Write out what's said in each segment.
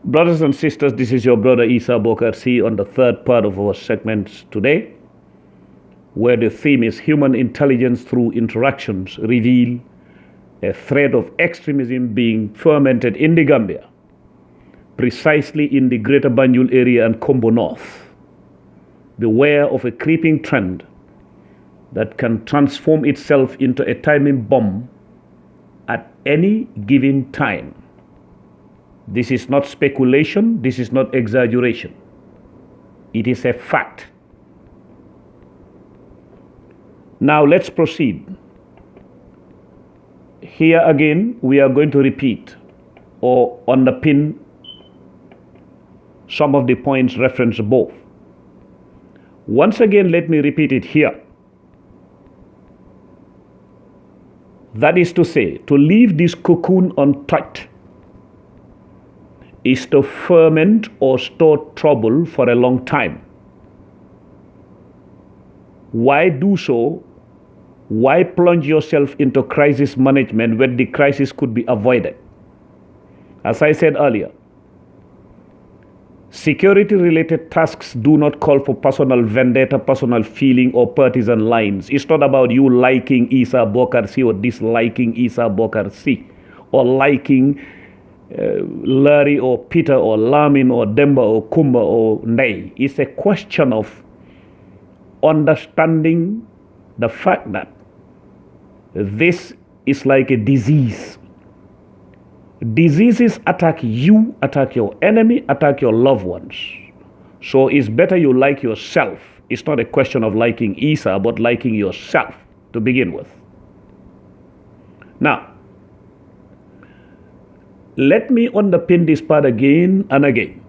Brothers and sisters, this is your brother Essa Bokarr on the third part of our segment today, where the theme is human intelligence through interactions reveal a threat of extremism being fermented in the Gambia, precisely in the greater Banjul area and KOMBO North. Beware of a creeping trend that can transform itself into a timing bomb at any given time. This is not speculation, this is not exaggeration. It is a fact. Now let's proceed. Here again, we are going to repeat or underpin some of the points referenced above. Once again, let me repeat it here. That is to say, to leave this cocoon untouched is to ferment or store trouble for a long time. Why do so? Why plunge yourself into crisis management when the crisis could be avoided? As I said earlier, security-related tasks do not call for personal vendetta, personal feeling, or partisan lines. It's not about you liking Essa Bokarr or disliking Essa Bokarr or liking Larry or Peter or Lamin or Demba or Kumba or Ndey. It's a question of understanding the fact that this is like a disease. Diseases attack you, attack your enemy, attack your loved ones. So it's better you like yourself. It's not a question of liking Essa, but liking yourself to begin with. Now, let me underpin this part again and again,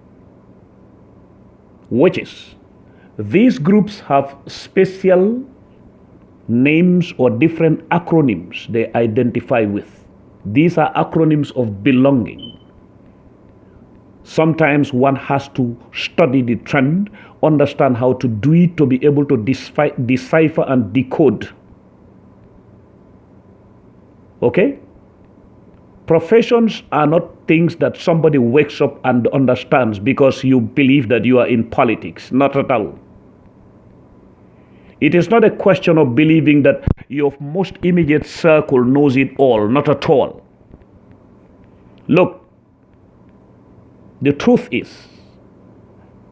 which is these groups have special names or different acronyms they identify with. These are acronyms of belonging. Sometimes one has to study the trend, understand how to do it to be able to decipher and decode. Okay? Professions are not things that somebody wakes up and understands because you believe that you are in politics. Not at all. It is not a question of believing that your most immediate circle knows it all. Not at all. Look, the truth is,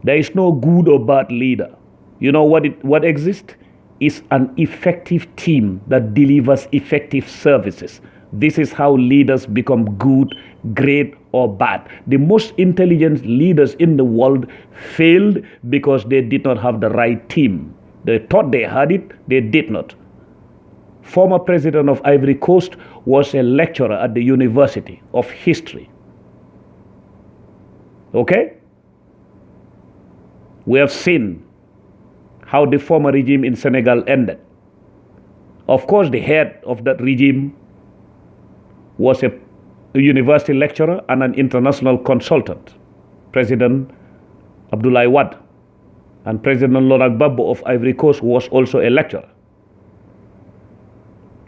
there is no good or bad leader. You know what exists? Is an effective team that delivers effective services. This is how leaders become good, great, or bad. The most intelligent leaders in the world failed because they did not have the right team. They thought they had it, they did not. Former president of Ivory Coast was a lecturer at the University of History. Okay? We have seen how the former regime in Senegal ended. Of course, the head of that regime was a university lecturer and an international consultant, President Abdoulaye Wade. And President Laurent Gbagbo of Ivory Coast was also a lecturer.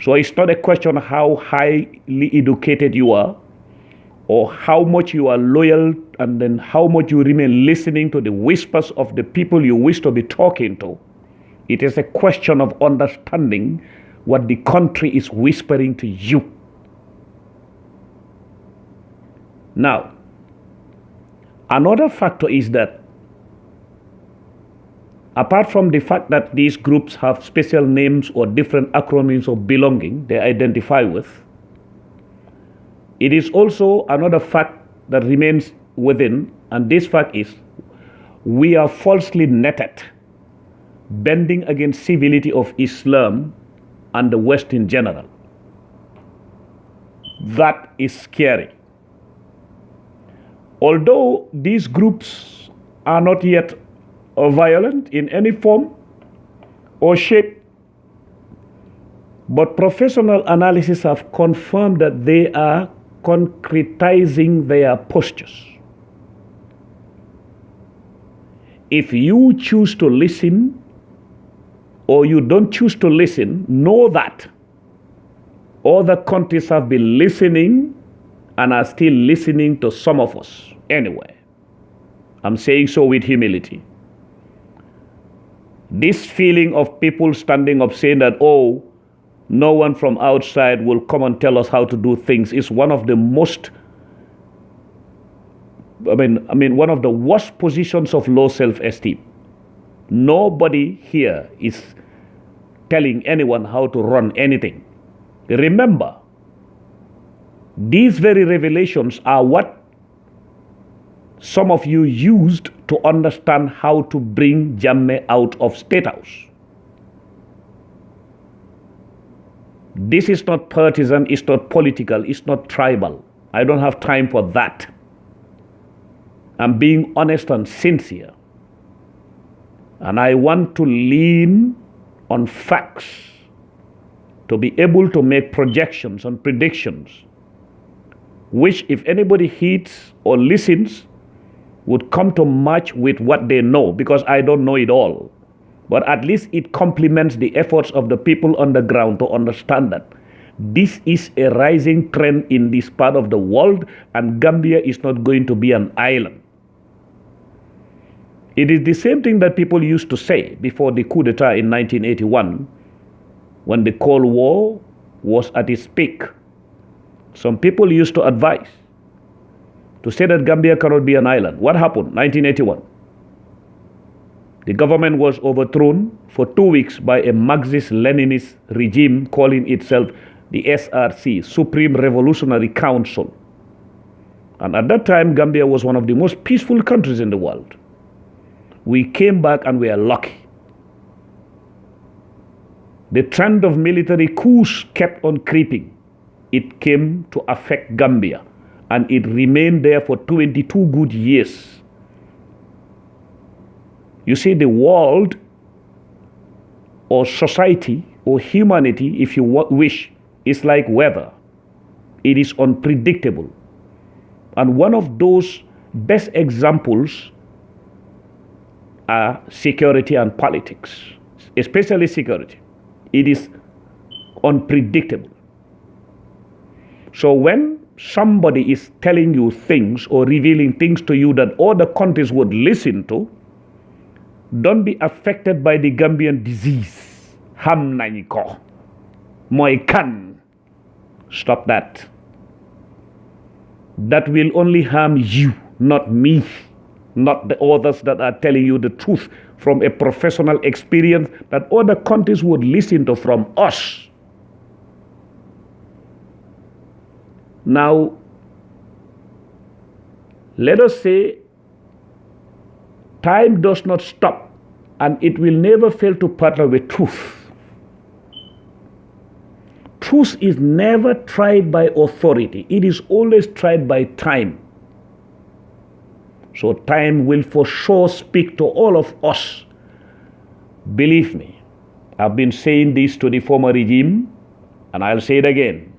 So it's not a question of how highly educated you are or how much you are loyal and then how much you remain listening to the whispers of the people you wish to be talking to. It is a question of understanding what the country is whispering to you. Now, another factor is that apart from the fact that these groups have special names or different acronyms of belonging they identify with, it is also another fact that remains within, and this fact is we are falsely netted, bending against civility of Islam and the West in general. That is scary. Although these groups are not yet violent in any form or shape, but professional analysis have confirmed that they are concretizing their postures. If you choose to listen or you don't choose to listen, know that other countries have been listening and are still listening to some of us anyway. I'm saying so with humility. This feeling of people standing up saying that, oh, no one from outside will come and tell us how to do things is one of the most, one of the worst positions of low self-esteem. Nobody here is telling anyone how to run anything. Remember, these very revelations are what some of you used to understand how to bring Jammeh out of State House. This is not partisan, it's not political, it's not tribal. I don't have time for that. I'm being honest and sincere. And I want to lean on facts to be able to make projections and predictions, which if anybody heeds or listens, would come to match with what they know, because I don't know it all. But at least it complements the efforts of the people on the ground to understand that this is a rising trend in this part of the world, and Gambia is not going to be an island. It is the same thing that people used to say before the coup d'etat in 1981, when the Cold War was at its peak. Some people used to advise to say that Gambia cannot be an island. What happened? 1981. The government was overthrown for 2 weeks by a Marxist-Leninist regime calling itself the SRC, Supreme Revolutionary Council. And at that time, Gambia was one of the most peaceful countries in the world. We came back and we are lucky. The trend of military coups kept on creeping. It came to affect Gambia, and it remained there for 22 good years. You see, the world or society or humanity, if you wish, is like weather. It is unpredictable. And one of those best examples are security and politics, especially security. It is unpredictable. So when somebody is telling you things or revealing things to you that other countries would listen to, don't be affected by the Gambian disease. Ham nañ ko moy kan. Stop that. That will only harm you, not me, not the others that are telling you the truth from a professional experience that other countries would listen to from us. Now, let us say time does not stop, and it will never fail to partner with truth. Truth is never tried by authority. It is always tried by time. So time will for sure speak to all of us. Believe me, I've been saying this to the former regime, and I'll say it again.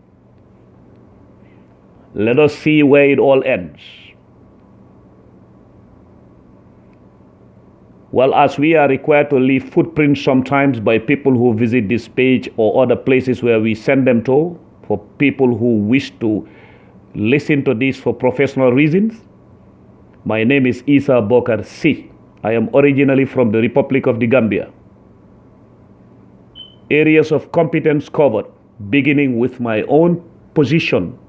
Let us see where it all ends. Well, as we are required to leave footprints sometimes by people who visit this page or other places where we send them to, for people who wish to listen to this for professional reasons, my name is Essa Bokarr C. I am originally from the Republic of the Gambia. Areas of competence covered, beginning with my own position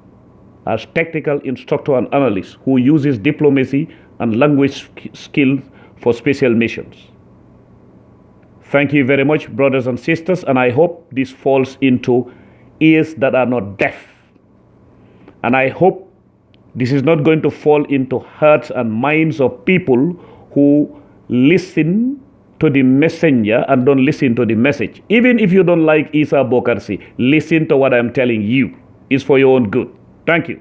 as technical instructor and analyst who uses diplomacy and language skills for special missions. Thank you very much, brothers and sisters, and I hope this falls into ears that are not deaf. And I hope this is not going to fall into hearts and minds of people who listen to the messenger and don't listen to the message. Even if you don't like Essa Bokarr C, listen to what I'm telling you. It's for your own good. Thank you.